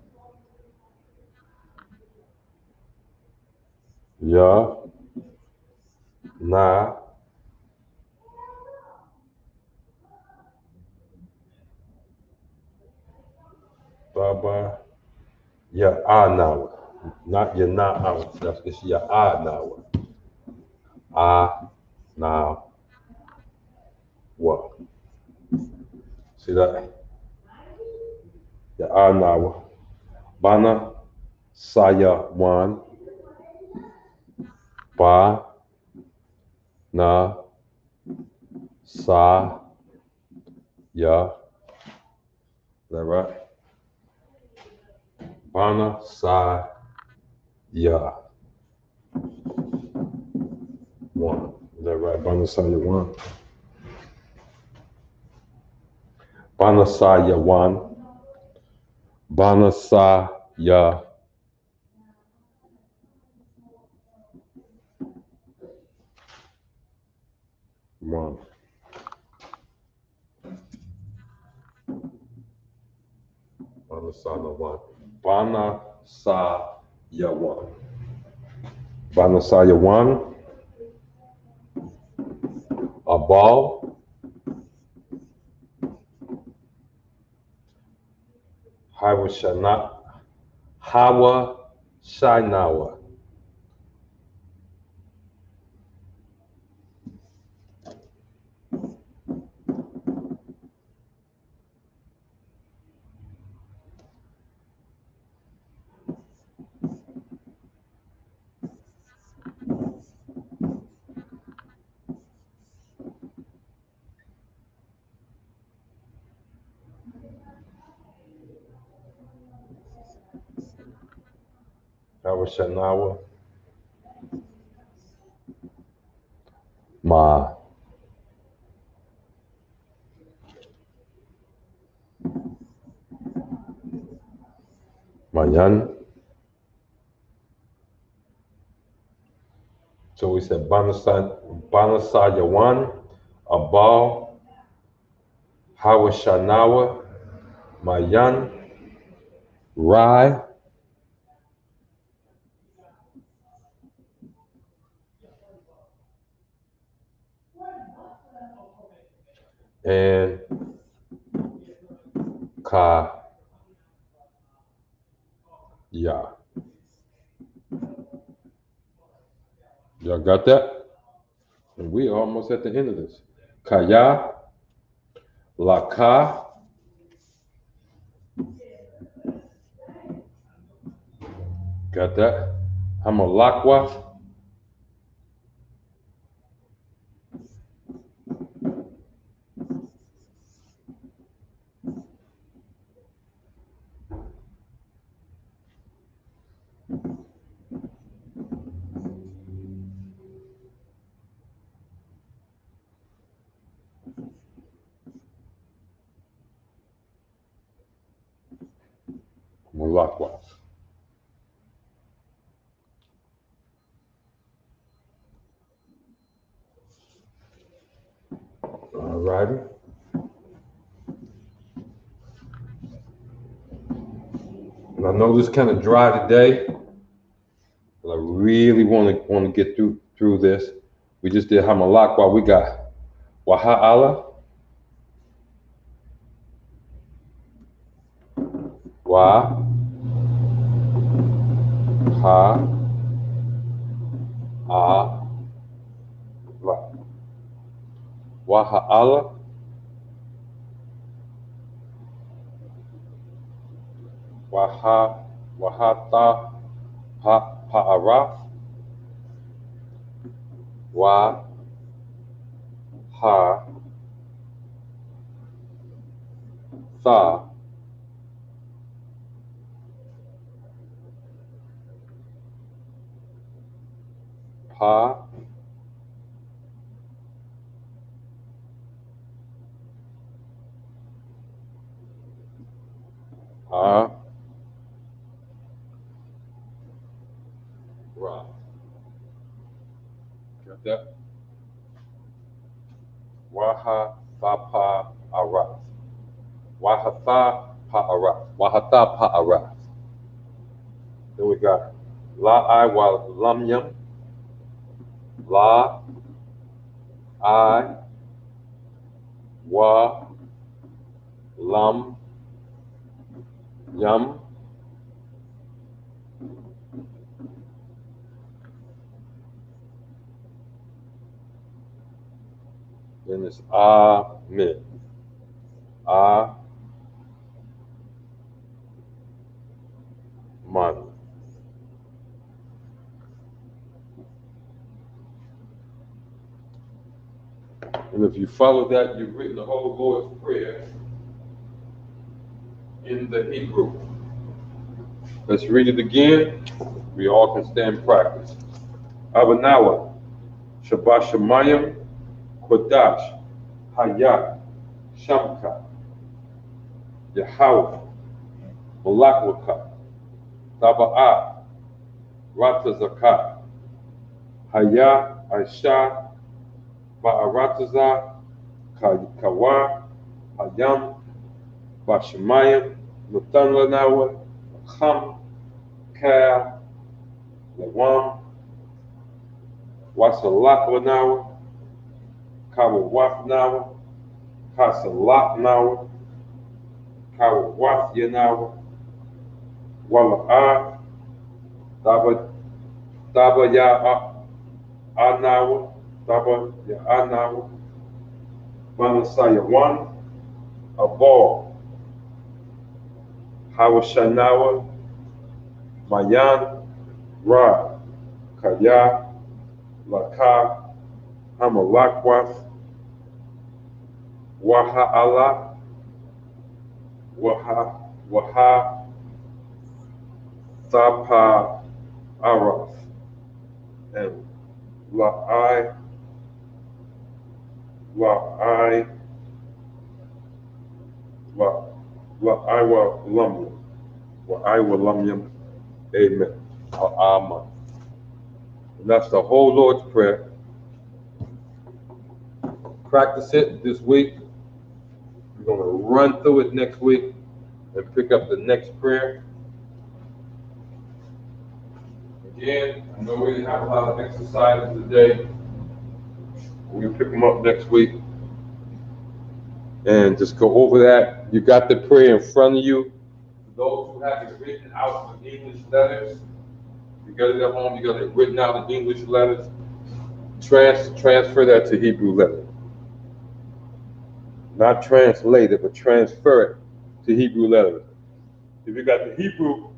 Ya. Na. Taba. Ya Anawa. Not your na out. That's it's your Anawa. Na wa. See that? Your Anawa. Bana Saya-Wan. Ba na sa ya. Is that right? Bana sa ya. One. Is that right? Bana Saya-Wan. Bana Saya-Wan. Bana sa ya. One. Bana Saya-Wan. Bana Saya-Wan. Bana Saya-Wan. A ball. Hawa Shinawa. Hawa Shinawa. Ma. Mayan. So we said Bana Saya-Wan, a ball, Hawa Shanawa, Mayan, Rai, and Ka Ya. Y'all got that? And we are almost at the end of this. Kaya, La-Ka, got that? Hamalakwa, Malakwa. All righty. And I know this kind of dry today, but I really want to get through this. We just did Hamalakwa. We got Waha'ala, Wa, Ha, A, La. Waha'ala, Wahata, Ha'ara, Wa, Ha, Tha, Pa, A, Ra. Got that? Waha, Tha, Pa, Arath. Wahatha Pa'arath. Wahatha Pa'arath. Then we got La-I wa Lamyam. La-I wa Lam Yam. Then it's Amen. Man. And if you follow that, you've written the whole Lord's Prayer in the Hebrew. Let's read it again. We all can stand practice. Abanawa, Shabbat Shemayim, Kodash, Hayat, Shamka, Yahweh, Malakwaka, Taba'ah, Ratazakah, Haya, Aisha, Ba'arataza, Kawa, Hayam, Bashemayim, Nutan Lanawa, Cham, Ka, Lawam, Wasalat Lanawa, Kawawaf Nawa, Kasalat Nawa, Kawawaf Yanawa, Wala'a, Taba Ya Anawa, Taba Ya Anawa, La-Sha-Wan, Abor, Hawashanawa, Mayan, Ra, Kaya, Laka, Hamalakwath, Waha'ala, Waha, Thapa, Arath, and La-I wa Lamyam. Wa-I wa Lamyam. Amen. Amen. And that's the whole Lord's Prayer. Practice it this week. We're going to run through it next week and pick up the next prayer. Again, I know we didn't have a lot of exercises today. We'll pick them up next week and just go over that. You got the prayer in front of you. For those who have it written out in English letters, you got it at home, you got it written out in English letters, transfer that to Hebrew letters. Not translate it, but transfer it to Hebrew letters. If you got the Hebrew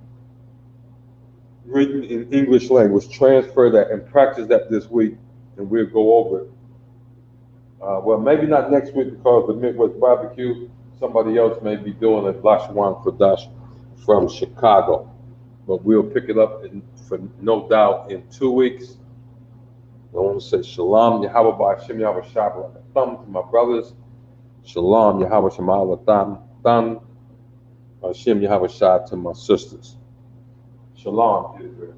written in English language, transfer that and practice that this week, and we'll go over it. Well, maybe not next week because the Midwest Barbecue, somebody else may be doing a La-Sha-Wan Kodash from Chicago. But we'll pick it up for no doubt in 2 weeks. I want to say Shalom, Yahweh Ba'ashem, Yahweh Shabbat, thumb to my brothers. Shalom, Yahweh Shema'ala Tham, Hashem Yahweh Shah to my sisters. Shalom, Israel.